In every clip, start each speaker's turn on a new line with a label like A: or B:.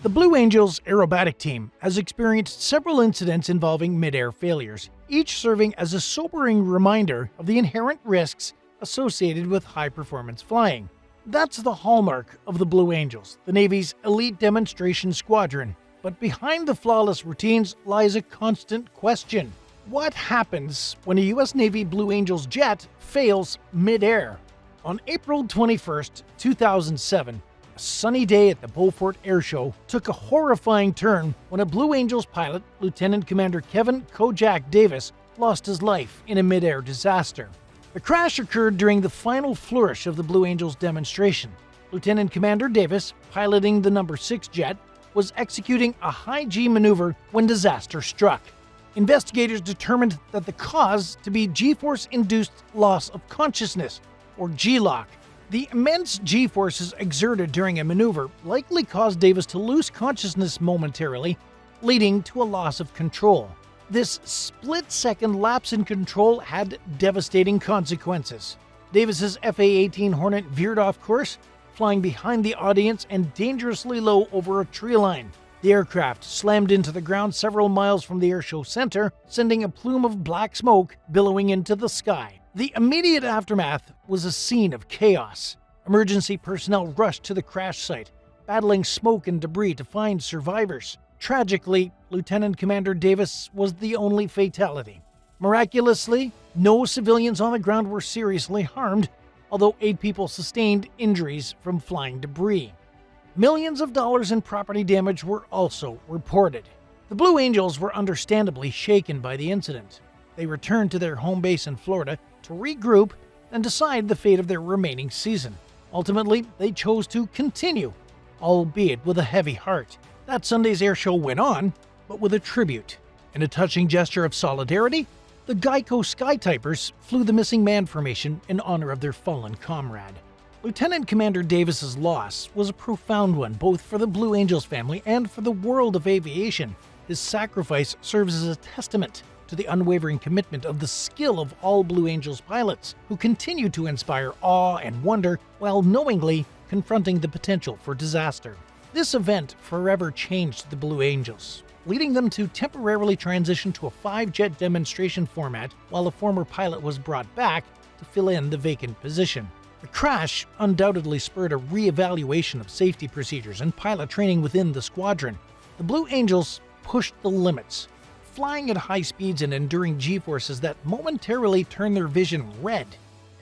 A: The Blue Angels aerobatic team has experienced several incidents involving mid-air failures, each serving as a sobering reminder of the inherent risks associated with high-performance flying. That's the hallmark of the Blue Angels, the Navy's elite demonstration squadron. But behind the flawless routines lies a constant question. What happens when a U.S. Navy Blue Angels jet fails mid-air? On April 21, 2007, a sunny day at the Beaufort Air Show took a horrifying turn when a Blue Angels pilot, Lieutenant Commander Kevin Kojak Davis, lost his life in a mid-air disaster. The crash occurred during the final flourish of the Blue Angels demonstration. Lieutenant Commander Davis, piloting the No. 6 jet, was executing a high-G maneuver when disaster struck. Investigators determined that the cause to be G-force-induced loss of consciousness, or G-LOC. The immense G-forces exerted during a maneuver likely caused Davis to lose consciousness momentarily, leading to a loss of control. This split-second lapse in control had devastating consequences. Davis's FA-18 Hornet veered off course, flying behind the audience and dangerously low over a tree line. The aircraft slammed into the ground several miles from the airshow center, sending a plume of black smoke billowing into the sky. The immediate aftermath was a scene of chaos. Emergency personnel rushed to the crash site, battling smoke and debris to find survivors. Tragically, Lieutenant Commander Davis was the only fatality. Miraculously, no civilians on the ground were seriously harmed, although 8 people sustained injuries from flying debris. Millions of dollars in property damage were also reported. The Blue Angels were understandably shaken by the incident. They returned to their home base in Florida to regroup and decide the fate of their remaining season. Ultimately, they chose to continue, albeit with a heavy heart. That Sunday's air show went on, but with a tribute. In a touching gesture of solidarity, the Geico Skytypers flew the missing man formation in honor of their fallen comrade. Lieutenant Commander Davis's loss was a profound one both for the Blue Angels family and for the world of aviation. His sacrifice serves as a testament to the unwavering commitment of the skill of all Blue Angels pilots, who continue to inspire awe and wonder while knowingly confronting the potential for disaster. This event forever changed the Blue Angels, leading them to temporarily transition to a 5-jet demonstration format while a former pilot was brought back to fill in the vacant position. The crash undoubtedly spurred a re-evaluation of safety procedures and pilot training within the squadron. The Blue Angels pushed the limits, flying at high speeds and enduring G-forces that momentarily turned their vision red.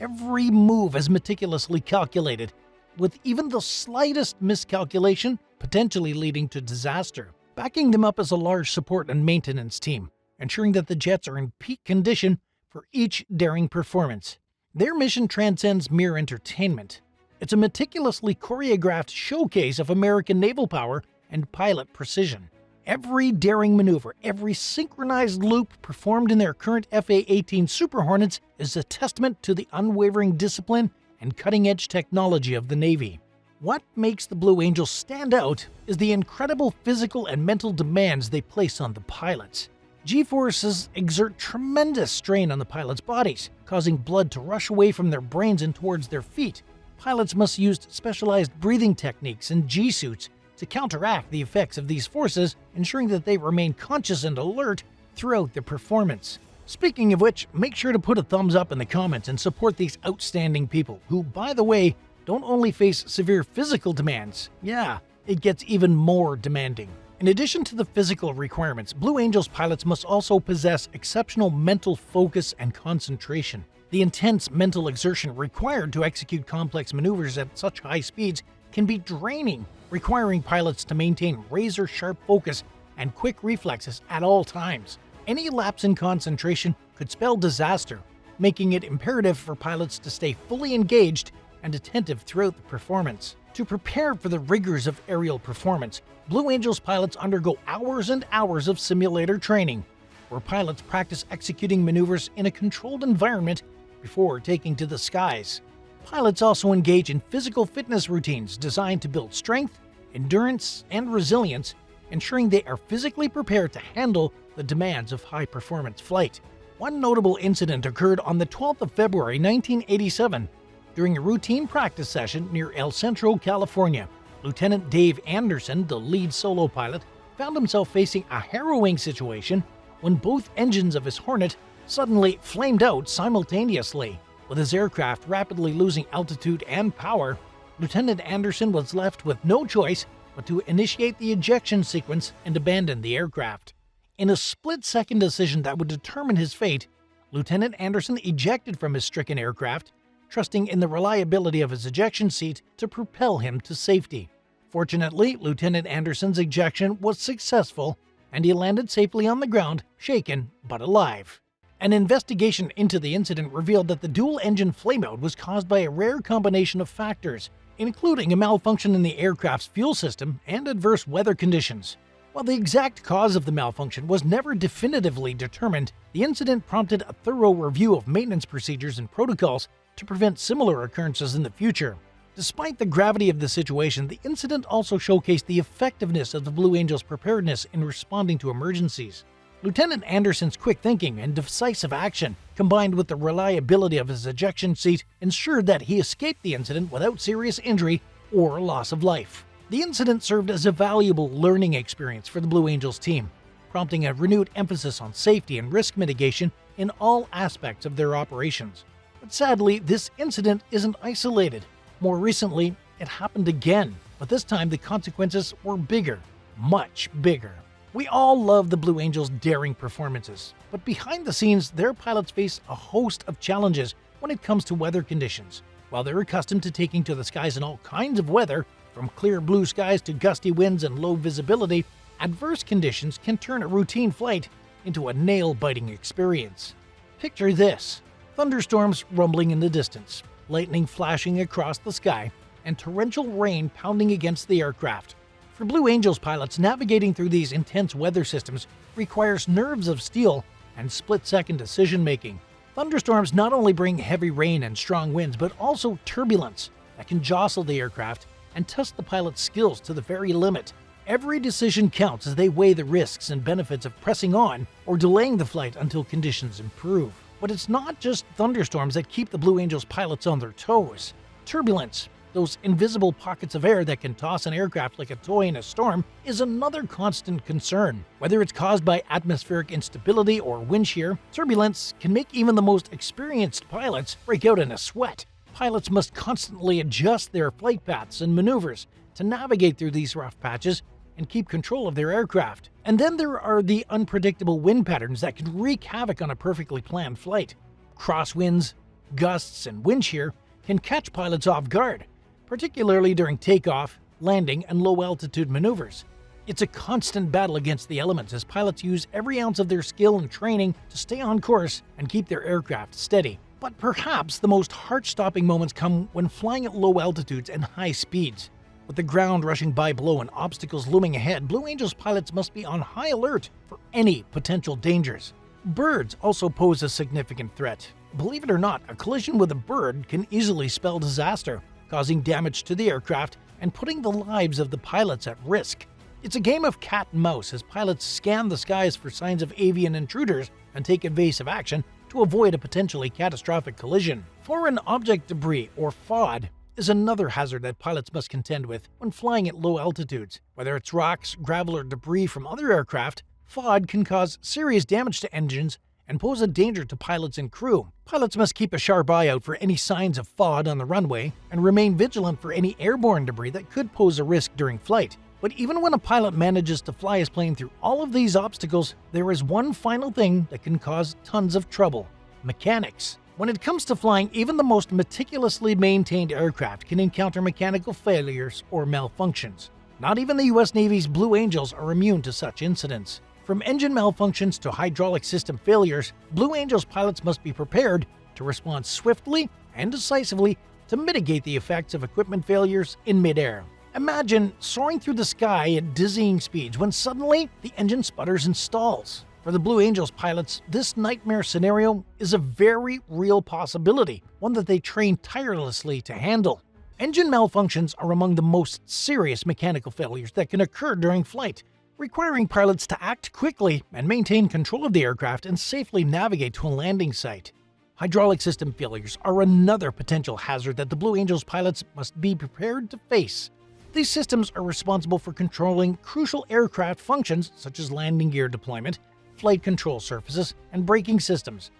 A: Every move is meticulously calculated, with even the slightest miscalculation potentially leading to disaster. Backing them up is a large support and maintenance team, ensuring that the jets are in peak condition for each daring performance. Their mission transcends mere entertainment. It's a meticulously choreographed showcase of American naval power and pilot precision. Every daring maneuver, every synchronized loop performed in their current FA-18 Super Hornets is a testament to the unwavering discipline and cutting-edge technology of the Navy. What makes the Blue Angels stand out is the incredible physical and mental demands they place on the pilots. G-forces exert tremendous strain on the pilots' bodies, causing blood to rush away from their brains and towards their feet. Pilots must use specialized breathing techniques and G-suits to counteract the effects of these forces, ensuring that they remain conscious and alert throughout their performance. Speaking of which, make sure to put a thumbs up in the comments and support these outstanding people, who, by the way, don't only face severe physical demands, it gets even more demanding. In addition to the physical requirements, Blue Angels pilots must also possess exceptional mental focus and concentration. The intense mental exertion required to execute complex maneuvers at such high speeds can be draining, requiring pilots to maintain razor-sharp focus and quick reflexes at all times. Any lapse in concentration could spell disaster, making it imperative for pilots to stay fully engaged and attentive throughout the performance. To prepare for the rigors of aerial performance, Blue Angels pilots undergo hours and hours of simulator training, where pilots practice executing maneuvers in a controlled environment before taking to the skies. Pilots also engage in physical fitness routines designed to build strength, endurance, and resilience, ensuring they are physically prepared to handle the demands of high-performance flight. One notable incident occurred on the 12th of February 1987 during a routine practice session near El Centro, California. Lieutenant Dave Anderson, the lead solo pilot, found himself facing a harrowing situation when both engines of his Hornet suddenly flamed out simultaneously. With his aircraft rapidly losing altitude and power, Lieutenant Anderson was left with no choice but to initiate the ejection sequence and abandon the aircraft. In a split-second decision that would determine his fate, Lieutenant Anderson ejected from his stricken aircraft, trusting in the reliability of his ejection seat to propel him to safety. Fortunately, Lieutenant Anderson's ejection was successful, and he landed safely on the ground, shaken but alive. An investigation into the incident revealed that the dual-engine flameout was caused by a rare combination of factors, including a malfunction in the aircraft's fuel system and adverse weather conditions. While the exact cause of the malfunction was never definitively determined, the incident prompted a thorough review of maintenance procedures and protocols to prevent similar occurrences in the future. Despite the gravity of the situation, the incident also showcased the effectiveness of the Blue Angels' preparedness in responding to emergencies. Lieutenant Anderson's quick thinking and decisive action, combined with the reliability of his ejection seat, ensured that he escaped the incident without serious injury or loss of life. The incident served as a valuable learning experience for the Blue Angels team, prompting a renewed emphasis on safety and risk mitigation in all aspects of their operations. But sadly, this incident isn't isolated. More recently, it happened again, but this time the consequences were bigger, much bigger. We all love the Blue Angels' daring performances, but behind the scenes, their pilots face a host of challenges when it comes to weather conditions. While they're accustomed to taking to the skies in all kinds of weather, from clear blue skies to gusty winds and low visibility, adverse conditions can turn a routine flight into a nail-biting experience. Picture this: thunderstorms rumbling in the distance, lightning flashing across the sky, and torrential rain pounding against the aircraft. For Blue Angels pilots, navigating through these intense weather systems requires nerves of steel and split-second decision-making. Thunderstorms not only bring heavy rain and strong winds, but also turbulence that can jostle the aircraft and test the pilot's skills to the very limit. Every decision counts as they weigh the risks and benefits of pressing on or delaying the flight until conditions improve. But it's not just thunderstorms that keep the Blue Angels pilots on their toes. Turbulence, those invisible pockets of air that can toss an aircraft like a toy in a storm, is another constant concern. Whether it's caused by atmospheric instability or wind shear, turbulence can make even the most experienced pilots break out in a sweat. Pilots must constantly adjust their flight paths and maneuvers to navigate through these rough patches and keep control of their aircraft. And then there are the unpredictable wind patterns that can wreak havoc on a perfectly planned flight. Crosswinds, gusts, and wind shear can catch pilots off guard, particularly during takeoff, landing, and low-altitude maneuvers. It's a constant battle against the elements as pilots use every ounce of their skill and training to stay on course and keep their aircraft steady. But perhaps the most heart-stopping moments come when flying at low altitudes and high speeds. With the ground rushing by below and obstacles looming ahead, Blue Angels pilots must be on high alert for any potential dangers. Birds also pose a significant threat. Believe it or not, a collision with a bird can easily spell disaster, causing damage to the aircraft and putting the lives of the pilots at risk. It's a game of cat and mouse as pilots scan the skies for signs of avian intruders and take evasive action to avoid a potentially catastrophic collision. Foreign object debris, or FOD, is another hazard that pilots must contend with when flying at low altitudes. Whether it's rocks, gravel, or debris from other aircraft, FOD can cause serious damage to engines and pose a danger to pilots and crew. Pilots must keep a sharp eye out for any signs of FOD on the runway and remain vigilant for any airborne debris that could pose a risk during flight. But even when a pilot manages to fly his plane through all of these obstacles, there is one final thing that can cause tons of trouble: mechanics. When it comes to flying, even the most meticulously maintained aircraft can encounter mechanical failures or malfunctions. Not even the US Navy's Blue Angels are immune to such incidents. From engine malfunctions to hydraulic system failures, Blue Angels pilots must be prepared to respond swiftly and decisively to mitigate the effects of equipment failures in midair. Imagine soaring through the sky at dizzying speeds when suddenly the engine sputters and stalls. For the Blue Angels pilots, this nightmare scenario is a very real possibility, one that they train tirelessly to handle. Engine malfunctions are among the most serious mechanical failures that can occur during flight, requiring pilots to act quickly and maintain control of the aircraft and safely navigate to a landing site. Hydraulic system failures are another potential hazard that the Blue Angels pilots must be prepared to face. These systems are responsible for controlling crucial aircraft functions such as landing gear deployment, flight control surfaces, and braking systems.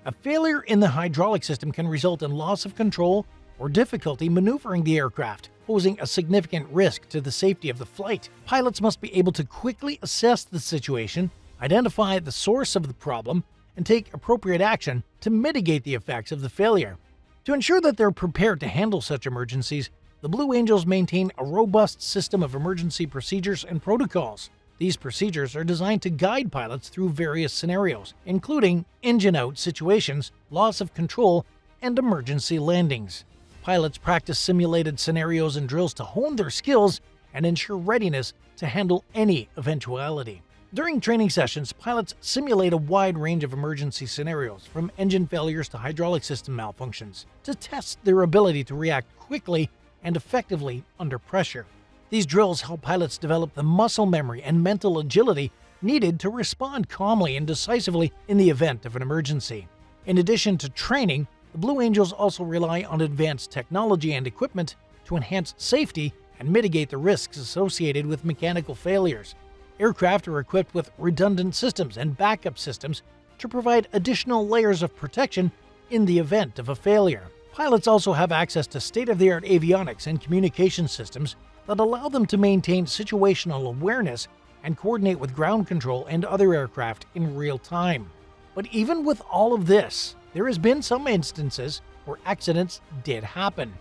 A: A failure in the hydraulic system can result in loss of control or difficulty maneuvering the aircraft, posing a significant risk to the safety of the flight. Pilots must be able to quickly assess the situation, identify the source of the problem, and take appropriate action to mitigate the effects of the failure. To ensure that they're prepared to handle such emergencies, the Blue Angels maintain a robust system of emergency procedures and protocols. These procedures are designed to guide pilots through various scenarios, including engine-out situations, loss of control, and emergency landings. Pilots practice simulated scenarios and drills to hone their skills and ensure readiness to handle any eventuality. During training sessions, pilots simulate a wide range of emergency scenarios, from engine failures to hydraulic system malfunctions, to test their ability to react quickly and effectively under pressure. These drills help pilots develop the muscle memory and mental agility needed to respond calmly and decisively in the event of an emergency. In addition to training, the Blue Angels also rely on advanced technology and equipment to enhance safety and mitigate the risks associated with mechanical failures. Aircraft are equipped with redundant systems and backup systems to provide additional layers of protection in the event of a failure. Pilots also have access to state-of-the-art avionics and communication systems that allow them to maintain situational awareness and coordinate with ground control and other aircraft in real time. But even with all of this, there has been some instances where accidents did happen.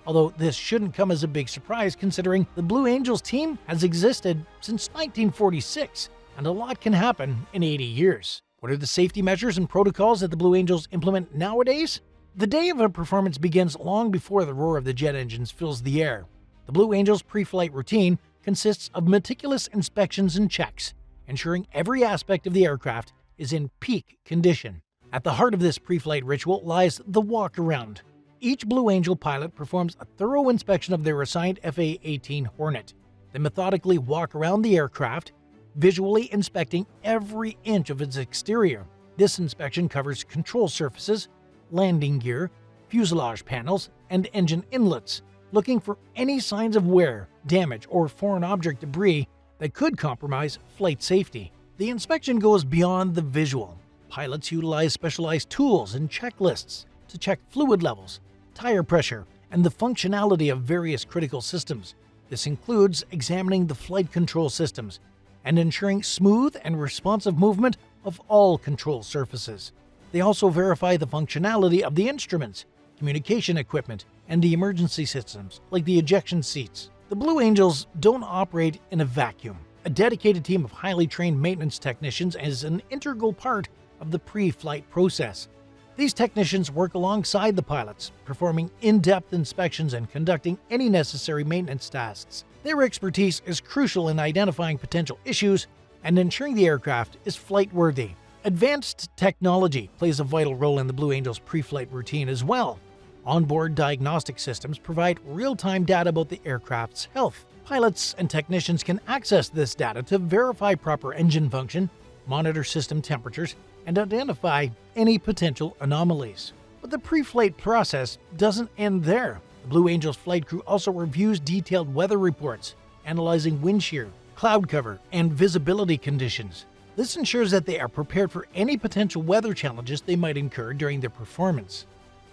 A: Although this shouldn't come as a big surprise considering the Blue Angels team has existed since 1946, and a lot can happen in 80 years. What are the safety measures and protocols that the Blue Angels implement nowadays? The day of a performance begins long before the roar of the jet engines fills the air. The Blue Angels pre-flight routine consists of meticulous inspections and checks, ensuring every aspect of the aircraft is in peak condition. At the heart of this pre-flight ritual lies the walk-around. Each Blue Angel pilot performs a thorough inspection of their assigned FA-18 Hornet. They methodically walk around the aircraft, visually inspecting every inch of its exterior. This inspection covers control surfaces, landing gear, fuselage panels, and engine inlets, looking for any signs of wear, damage, or foreign object debris that could compromise flight safety. The inspection goes beyond the visual. Pilots utilize specialized tools and checklists to check fluid levels, tire pressure, and the functionality of various critical systems. This includes examining the flight control systems and ensuring smooth and responsive movement of all control surfaces. They also verify the functionality of the instruments, communication equipment, and the emergency systems, like the ejection seats. The Blue Angels don't operate in a vacuum. A dedicated team of highly trained maintenance technicians is an integral part of the pre-flight process. These technicians work alongside the pilots, performing in-depth inspections and conducting any necessary maintenance tasks. Their expertise is crucial in identifying potential issues and ensuring the aircraft is flight-worthy. Advanced technology plays a vital role in the Blue Angels pre-flight routine as well. Onboard diagnostic systems provide real-time data about the aircraft's health. Pilots and technicians can access this data to verify proper engine function, monitor system temperatures, and identify any potential anomalies. But the pre-flight process doesn't end there. The Blue Angels flight crew also reviews detailed weather reports, analyzing wind shear, cloud cover, and visibility conditions. This ensures that they are prepared for any potential weather challenges they might incur during their performance.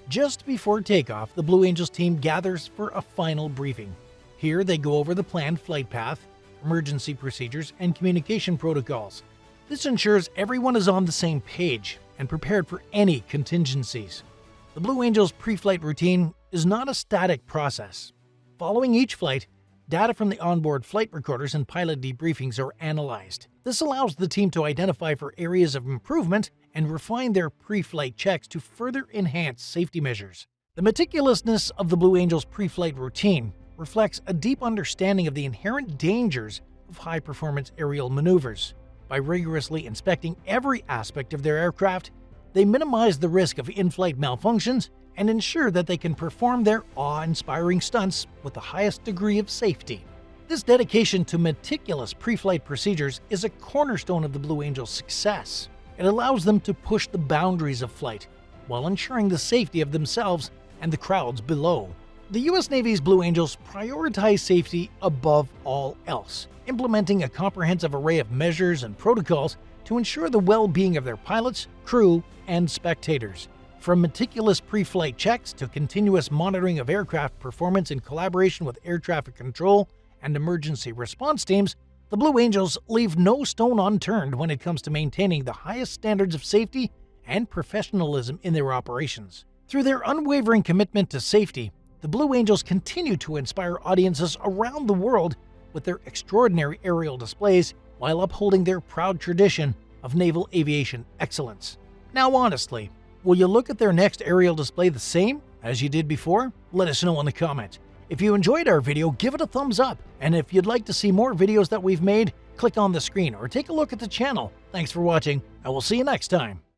A: Just before takeoff, the Blue Angels team gathers for a final briefing. Here they go over the planned flight path, emergency procedures, and communication protocols. This ensures everyone is on the same page and prepared for any contingencies. The Blue Angels pre-flight routine is not a static process. Following each flight, data from the onboard flight recorders and pilot debriefings are analyzed. This allows the team to identify for areas of improvement and refine their pre-flight checks to further enhance safety measures. The meticulousness of the Blue Angels pre-flight routine reflects a deep understanding of the inherent dangers of high-performance aerial maneuvers. By rigorously inspecting every aspect of their aircraft, they minimize the risk of in-flight malfunctions and ensure that they can perform their awe-inspiring stunts with the highest degree of safety. This dedication to meticulous pre-flight procedures is a cornerstone of the Blue Angels' success. It allows them to push the boundaries of flight while ensuring the safety of themselves and the crowds below. The U.S. Navy's Blue Angels prioritize safety above all else, implementing a comprehensive array of measures and protocols to ensure the well-being of their pilots, crew, and spectators. From meticulous pre-flight checks to continuous monitoring of aircraft performance in collaboration with air traffic control and emergency response teams, the Blue Angels leave no stone unturned when it comes to maintaining the highest standards of safety and professionalism in their operations. Through their unwavering commitment to safety, the Blue Angels continue to inspire audiences around the world with their extraordinary aerial displays while upholding their proud tradition of naval aviation excellence. Now honestly, will you look at their next aerial display the same as you did before? Let us know in the comments. If you enjoyed our video, give it a thumbs up, and if you'd like to see more videos that we've made, click on the screen or take a look at the channel. Thanks for watching, and we'll see you next time.